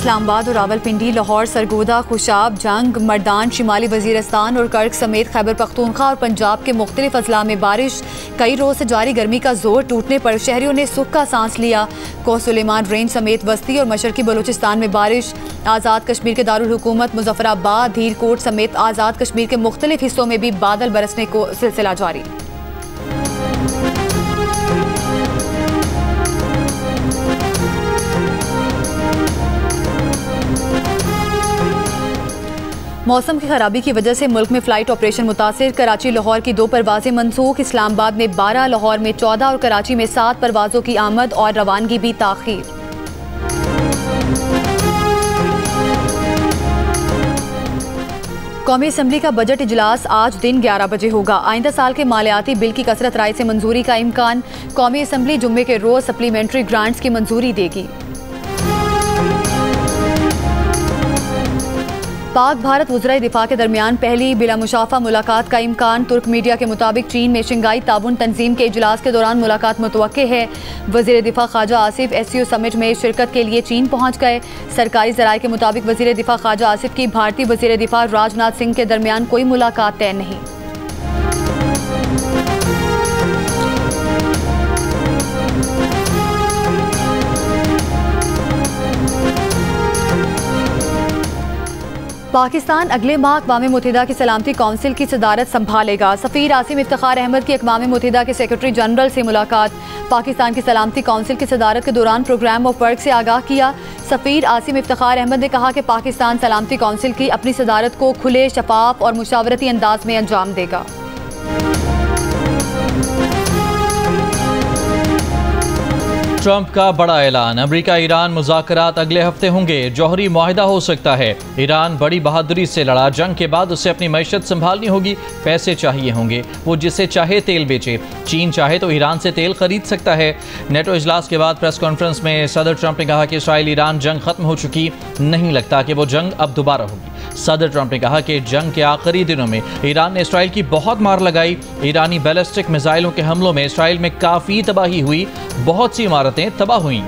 इस्लामाबाद और रावलपिंडी, लाहौर, सरगोदा, खुशाब, जंग, मर्दान, शिमाली वजीरिस्तान और कर्क समेत खैबर पख्तूनख्वा और पंजाब के मुख्तलिफ अजला में बारिश। कई रोज से जारी गर्मी का जोर टूटने पर शहरियों ने सुख का सांस लिया। कोह सुलेमान रेंज समेत वस्ती और मशरकी बलूचिस्तान में बारिश। आज़ाद कश्मीर के दारुल हुकूमत मुजफ्फराबाद, धीरकोट समेत आज़ाद कश्मीर के मुख्तलिफ हिस्सों में भी बादल बरसने को सिलसिला जारी। मौसम की खराबी की वजह से मुल्क में फ्लाइट ऑपरेशन मुतासिर। कराची लाहौर की 2 परवाजें मनसूख। इस्लामाबाद में 12, लाहौर में 14 और कराची में 7 परवाजों की आमद और रवानगी भी ताखीर। कौमी असम्बली का बजट इजलास आज दिन 11 बजे होगा। आइंदा साल के मालियाती बिल की कसरत राय से मंजूरी का इम्कान। कौमी असम्बली जुम्मे के रोज सप्लीमेंट्री ग्रांट्स की मंजूरी देगी। पाक भारत वज़राए दिफा के दरमियान पहली बिला मुशाफा मुलाकात का इम्कान। तुर्क मीडिया के मुताबिक चीन में शंघाई ताउन तंजीम के इजलास के दौरान मुलाकात मुतवक्के है। वज़ीर दिफा ख्वाजा आसिफ SCO समिट में शिरकत के लिए चीन पहुँच गए। सरकारी ज़राए के मुताबिक वज़ीर दिफा ख्वाजा आसिफ की भारतीय वज़ीर दिफा राजनाथ सिंह के दरमियान कोई मुलाकात तय नहीं। पाकिस्तान अगले माह अक़वाम मुत्तहिदा की सलामती कौंसिल की सदारत संभालेगा। सफ़ीर आसिम इफ्तिखार अहमद की अक़वाम मुत्तहिदा के सेक्रेटरी जनरल से मुलाकात। पाकिस्तान की सलामती कौंसिल की सदारत के दौरान प्रोग्राम ऑफ वर्क से आगाह किया। सफ़ीर आसिम इफ्तिखार अहमद ने कहा कि पाकिस्तान सलामती कौंसिल की अपनी सदारत को खुले, शफाफ और मुशावरती अंदाज में अंजाम देगा। ट्रंप का बड़ा ऐलान। अमेरिका ईरान मुज़ाकरात अगले हफ्ते होंगे। जौहरी मुआहिदा हो सकता है। ईरान बड़ी बहादुरी से लड़ा। जंग के बाद उसे अपनी मईशत संभालनी होगी। पैसे चाहिए होंगे। वो जिसे चाहे तेल बेचे। चीन चाहे तो ईरान से तेल खरीद सकता है। नेटो इजलास के बाद प्रेस कॉन्फ्रेंस में सदर ट्रंप ने कहा कि इसराइल ईरान जंग खत्म हो चुकी। नहीं लगता कि वो जंग अब दोबारा होगी। सदर ट्रंप ने कहा कि जंग के आखिरी दिनों में ईरान ने इसराइल की बहुत मार लगाई। ईरानी बैलिस्टिक मिसाइलों के हमलों में इसराइल में काफ़ी तबाही हुई। बहुत सी इमारतें तबाह हुई।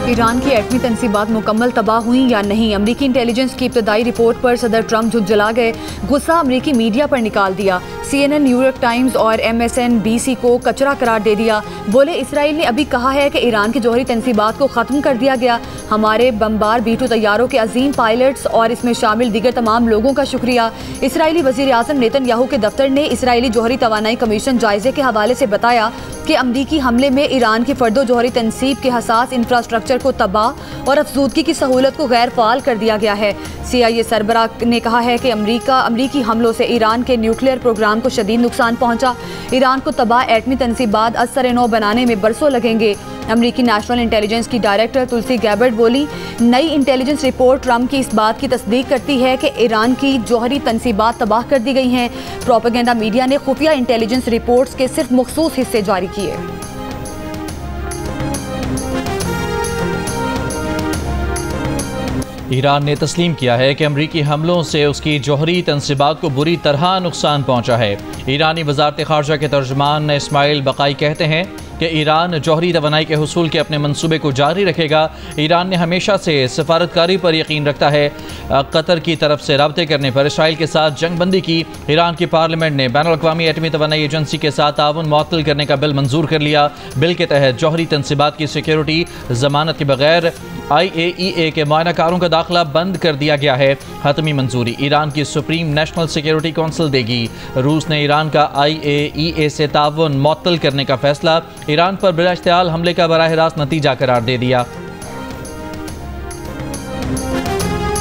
ईरान की एटमी तनसीबात मुकम्मल तबाह हुई या नहीं। अमरीकी इंटेलिजेंस की इब्तदाई रिपोर्ट पर सदर ट्रंप झुंझला गए। गुस्सा अमरीकी मीडिया पर निकाल दिया। CNN, न्यूयॉर्क टाइम्स और MSNBC को कचरा करार दे दिया। बोले इसराइल ने अभी कहा है कि ईरान की जौहरी तनसीबात को ख़त्म कर दिया गया। हमारे बमबार B-2 तैयारों के अजीम पायलट्स और इसमें शामिल दीगर तमाम लोगों का शुक्रिया। इसराइली वज़ीर आज़म नेतन्याहू के दफ्तर ने इसराइली जौहरी तवानाई कमीशन जायजे के हवाले से बताया कि अमरीकी हमले में ईरान की फर्दो जौहरी तनसीब के हसास इंफ्रास्ट्रक्चर को तबाह और अफजूदगी की सहूलत को गैर फाल कर दिया गया है। CIA सरबरा ने कहा है कि अमरीकी हमलों से ईरान के न्यूक्लियर प्रोग्राम को शदीद नुकसान पहुंचा। ईरान को तबाह एटमी तनसीबात असर नौ बनाने में बरसों लगेंगे। अमरीकी नेशनल इंटेलिजेंस की डायरेक्टर तुलसी गैबर्ट बोली, नई इंटेलिजेंस रिपोर्ट ट्रंप की इस बात की तस्दीक करती है कि ईरान की जौहरी तनसीबात तबाह कर दी गई हैं। प्रोपेगेंडा मीडिया ने खुफिया इंटेलिजेंस रिपोर्ट्स के सिर्फ मखसूस हिस्से जारी किए। ईरान ने तस्लीम किया है कि अमरीकी हमलों से उसकी जौहरी तनसीबात को बुरी तरह नुकसान पहुंचा है। ईरानी वज़ारत ख़ारजा के तर्जुमान इस्माइल बक़ाई कहते हैं कि ईरान जौहरी तवानाई के हुसूल के अपने मंसूबे को जारी रखेगा। ईरान ने हमेशा से सफारतकारी पर यकीन रखता है। कतर की तरफ से रब्ते करने पर इसराइल के साथ जंग बंदी की। ईरान की पार्लियामेंट ने बैनुल-अक़वामी एटमी तवानाई एजेंसी के साथ ताउन मुअत्तल करने का बिल मंजूर कर लिया। बिल के तहत जौहरी तनसीबात की सिक्योरिटी ज़मानत के बगैर IAEA के मुआयनाकारों का दाखिला बंद कर दिया गया है। हतमी मंजूरी ईरान की सुप्रीम नेशनल सिक्योरिटी कौंसिल देगी। रूस ने ईरान का IAEA से ताउन मुअत्तल करने का फैसला ईरान पर बिला इश्तिआल हमले का बराह रास्त नतीजा करार दे दिया।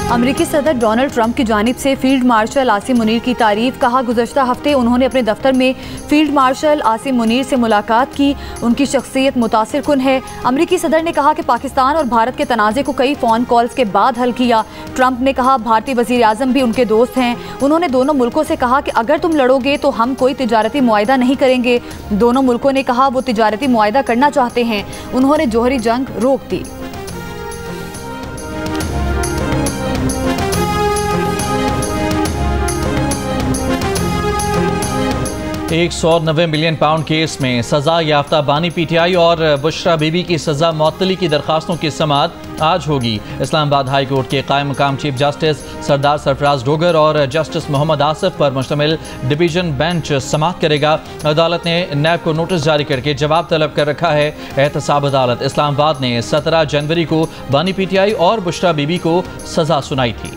अमरीकी सदर डोनाल्ड ट्रंप की जानिब से फील्ड मार्शल आसिम मुनीर की तारीफ। कहा, गुज़श्ता हफ्ते उन्होंने अपने दफ्तर में फील्ड मार्शल आसिम मुनीर से मुलाकात की। उनकी शख्सियत मुतासिर कुन है। अमरीकी सदर ने कहा कि पाकिस्तान और भारत के तनाज़े को कई फ़ोन कॉल्स के बाद हल किया। ट्रंप ने कहा, भारतीय वज़ीर आज़म भी उनके दोस्त हैं। उन्होंने दोनों मुल्कों से कहा कि अगर तुम लड़ोगे तो हम कोई तिजारती मुआहिदा नहीं करेंगे। दोनों मुल्कों ने कहा वो तिजारती मुआहिदा करना चाहते हैं। उन्होंने जौहरी जंग रोक दी। 190 मिलियन पाउंड केस में सजा याफ्ता बानी PTI और बुशरा बीबी की सजा मुअत्तली की दरखास्तों की समाअत आज होगी। इस्लामाबाद हाई कोर्ट के कायम मकाम चीफ जस्टिस सरदार सरफराज डोगर और जस्टिस मोहम्मद आसिफ पर मुश्तमिल डिवीजन बेंच समाअत करेगा। अदालत ने नैब को नोटिस जारी करके जवाब तलब कर रखा है। एहतसाब अदालत इस्लामाबाद ने 17 जनवरी को बानी PTI और बुशरा बीबी को सजा सुनाई थी।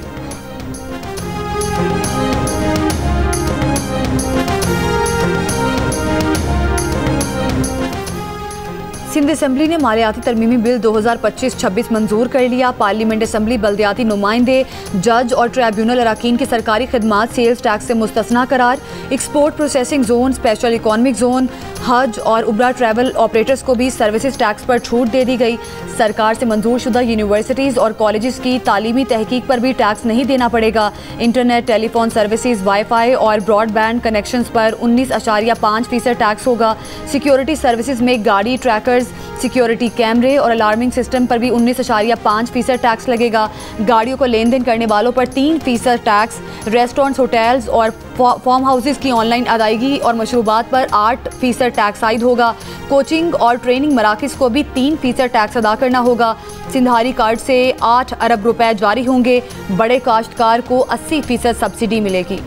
सिंध असम्बली ने मालियाती तरमीमी बिल 2025-26 मंजूर कर लिया। पार्लियामेंट असम्बली बल्दियाती नुमाइंदे, जज और ट्राइब्यूनल अराकीन की सरकारी खदमात सेल्स टैक्स से मुस्तस्ना करार। Export processing zone, special economic zone, हज और उबरा ट्रैवल ऑपरेटर्स को भी सर्विसेज टैक्स पर छूट दे दी गई। सरकार से मंजूर शुदा यूनिवर्सिटीज़ और कॉलेजेस की तालीमी तहकीक पर भी टैक्स नहीं देना पड़ेगा। इंटरनेट, टेलीफोन सर्विसेज, वाईफाई और ब्रॉडबैंड कनेक्शंस पर 19.5% टैक्स होगा। सिक्योरिटी सर्विसेज में गाड़ी ट्रैकर्स, सिक्योरिटी कैमरे और अलार्मिंग सिस्टम पर भी 19.5% टैक्स लगेगा। गाड़ियों को लेन देन करने वालों पर 3% टैक्स। रेस्टोरेंट्स, होटल्स और फार्म हाउसेज की ऑनलाइन अदायगी और मशरूबात पर 8% टैक्स आयद होगा। कोचिंग और ट्रेनिंग मराकज़ को भी 3% टैक्स अदा करना होगा। सिंधारी कार्ड से 8 अरब रुपए जारी होंगे। बड़े काश्तकार को 80% सब्सिडी मिलेगी।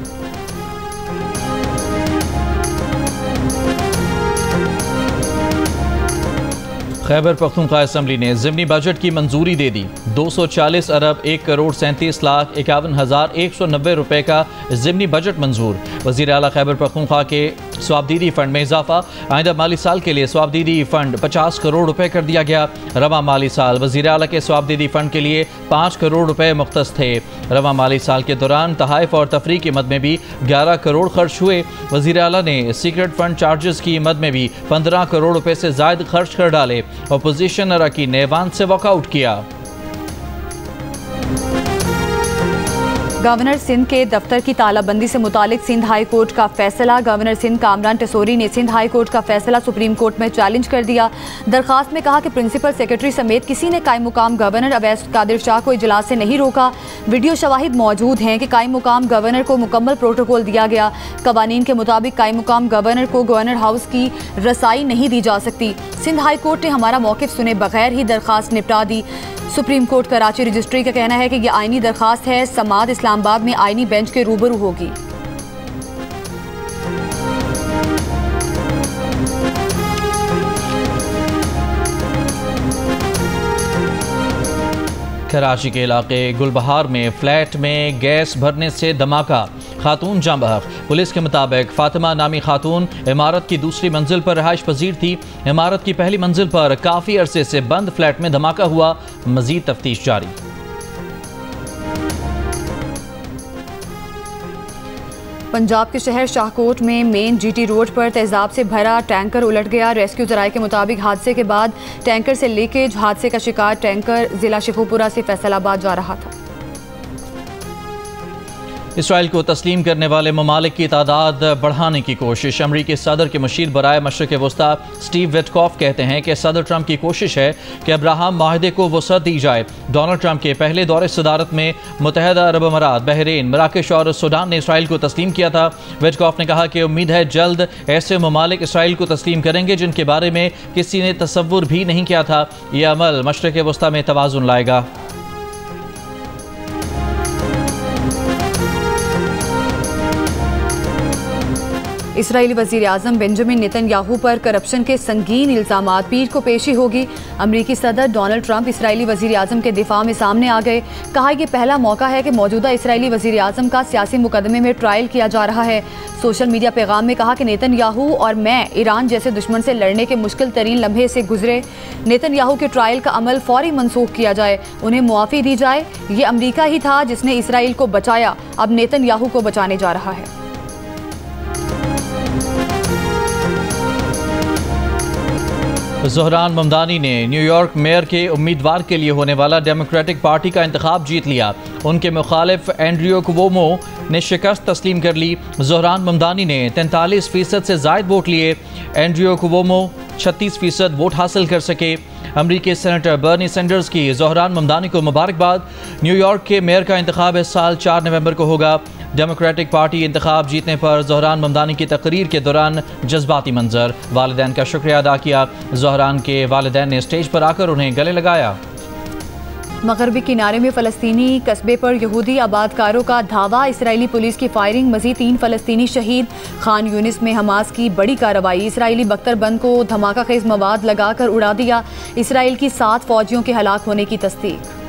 खैबर पख्तूनख्वा असम्बली ने ज़िमनी बजट की मंजूरी दे दी। 240 अरब 1 करोड़ 37 लाख 51,190 रुपए का ज़िमनी बजट मंजूर। वज़ीर आला खैबर पख्तूनख्वा के स्वाबदीदी फ़ंड में इजाफा। आइंदा माली साल के लिए स्वाबदीदी फ़ंड 50 करोड़ रुपए कर दिया गया। रवा माली साल वज़ीर आला के स्वाबदीदी फ़ंड के लिए 5 करोड़ रुपए मुख्तस थे। रवा माली साल के दौरान तहाइफ और तफरी की मद में भी 11 करोड़ खर्च हुए। वज़ीर आला ने सीक्रेट फ़ंड चार्जेस की मद में भी 15 करोड़ रुपए से ज़ायद खर्च कर डाले। अपोजिशन अरकान ने वान से वॉकआउट किया। गवर्नर सिंध के दफ्तर की तालाबंदी से मुतालिक सिंध हाई कोर्ट का फैसला। गवर्नर सिंध कामरान टेसोरी ने सिंध हाई कोर्ट का फैसला सुप्रीम कोर्ट में चैलेंज कर दिया। दरखास्त में कहा कि प्रिंसिपल सेक्रेटरी समेत किसी ने कायम मुकाम गवर्नर अवैस कादिर शाह को इजलास से नहीं रोका। वीडियो शवाहिद मौजूद हैं कि कायम मुकाम गवर्नर को मुकम्मल प्रोटोकॉल दिया गया। कवानीन के मुताबिक कायम मुकाम गवर्नर को गवर्नर हाउस की रसाई नहीं दी जा सकती। सिंध हाई कोर्ट ने हमारा मौक़िफ़ सुने बगैर ही दरखास्त निपटा दी। सुप्रीम कोर्ट कराची रजिस्ट्री का कहना है कि यह आइनी दरखास्त है। समाअत इस्लामाबाद में आइनी बेंच के रूबरू होगी। कराची के इलाके गुलबहार में फ्लैट में गैस भरने से धमाका, खातून जाँ बहक। पुलिस के मुताबिक फातिमा नामी खातून इमारत की दूसरी मंजिल पर रहाइश पजीर थी। इमारत की पहली मंजिल पर काफ़ी अरसे से बंद फ्लैट में धमाका हुआ। मजीद तफ्तीश जारी। पंजाब के शहर शाहकोट में मेन GT रोड पर तेजाब से भरा टैंकर उलट गया। रेस्क्यू ज़राए के मुताबिक हादसे के बाद टैंकर से लीकेज, हादसे का शिकार टैंकर ज़िला शेखुपुरा से फैसलाबाद जा रहा था। इसराइल को तस्लीम करने वाले ममालिक की तादाद बढ़ाने की कोशिश। अमरीकी सदर के मुशीर बराए मशरिक़ वस्ता स्टीव विटकॉफ कहते हैं कि सदर ट्रंप की कोशिश है कि अब्राहम माहदे को वसअत दी जाए। डोनाल्ड ट्रंप के पहले दौरे सदारत में मुत्तहिदा अरब अमारात, बहरीन, मराकश और सूडान ने इसराइल को तस्लीम किया था। विटकॉफ ने कहा कि उम्मीद है जल्द ऐसे ममालिक इसराइल को तस्लीम करेंगे जिनके बारे में किसी ने तसव्वुर भी नहीं किया था। यह अमल मशरिक़ वस्ता में तवाज़ुन लाएगा। इसराइली वज़ीर आज़म बेंजामिन नेतन्याहू पर करप्शन के संगीन इल्ज़ामात, पीर को पेशी होगी। अमरीकी सदर डोनाल्ड ट्रंप इसराइली वज़ीर आज़म के दिफा में सामने आ गए। कहा यह पहला मौका है कि मौजूदा इसराइली वज़ीर आज़म का सियासी मुकदमे में ट्रायल किया जा रहा है। सोशल मीडिया पैगाम में कहा कि नेतन्याहू और मैं ईरान जैसे दुश्मन से लड़ने के मुश्किल तरीन लम्हे से गुजरे। नेतन्याहू के ट्रायल का अमल फौरी मनसूख किया जाए, उन्हें मुआफ़ी दी जाए। ये अमरीका ही था जिसने इसराइल को बचाया, अब नेतन्याहू को बचाने जा रहा है। ज़ोहरान ममदानी ने न्यूयॉर्क मेयर के उम्मीदवार के लिए होने वाला डेमोक्रेटिक पार्टी का इंतखाब जीत लिया। उनके मुखालिफ एंड्रियो कुवोमो ने शिकस्त तस्लीम कर ली। ज़ोहरान ममदानी ने 43% से ज़ायद वोट लिए। एंड्रियो कुवोमो 36% वोट हासिल कर सके। अमरीकी सेनेटर बर्नी सैंडर्स की ज़ोहरान ममदानी को मुबारकबाद। न्यूयॉर्क के मेयर का इंतखाब इस साल 4 नवंबर को होगा। डेमोक्रेटिक पार्टी इंतखाब जीतने पर ज़हरान ममदानी की तकरीर के दौरान जज्बाती मंजर, वालिदैन का शुक्रिया अदा किया। ज़हरान के वालिदैन ने स्टेज पर आकर उन्हें गले लगाया। मगरबी किनारे में फ़लस्तीनी कस्बे पर यहूदी आबादकारों का धावा, इसराइली पुलिस की फायरिंग, मज़ीद 3 फ़लस्तीनी शहीद। खान यूनिस में हमास की बड़ी कार्रवाई, इसराइली बख्तरबंद को धमाका खेज मवाद लगाकर उड़ा दिया। इसराइल की 7 फौजियों के हलाक होने की तस्दीक।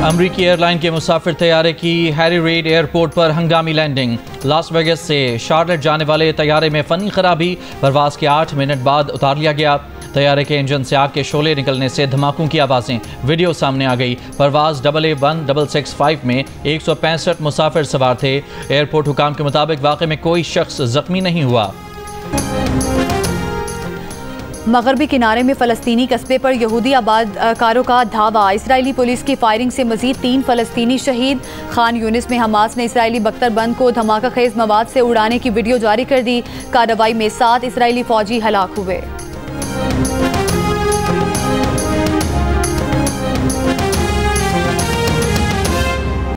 अमरीकी एयरलाइन के मुसाफिर तैयारे की हैरी रेड एयरपोर्ट पर हंगामी लैंडिंग। लास वेगस से शार्लेट जाने वाले तैयारे में फ़नी खराबी, परवाज के 8 मिनट बाद उतार लिया गया। तैयारे के इंजन से आग के शोले निकलने से धमाकों की आवाज़ें, वीडियो सामने आ गई। परवाज AA1665 में 165 मुसाफिर सवार थे। एयरपोर्ट हुकाम के मुताबिक वाक़े में कोई शख्स ज़ख्मी नहीं हुआ। मगरबी किनारे में फ़लस्तीनी कस्बे पर यहूदी आबादकारों का धावा, इसराइली पुलिस की फायरिंग से मज़ीद 3 फ़लस्तीनी शहीद। खान यूनिस में हमास ने इसराइली बख्तरबंद को धमाका खेज मवाद से उड़ाने की वीडियो जारी कर दी। कार्रवाई में 7 इसराइली फ़ौजी हलाक हुए।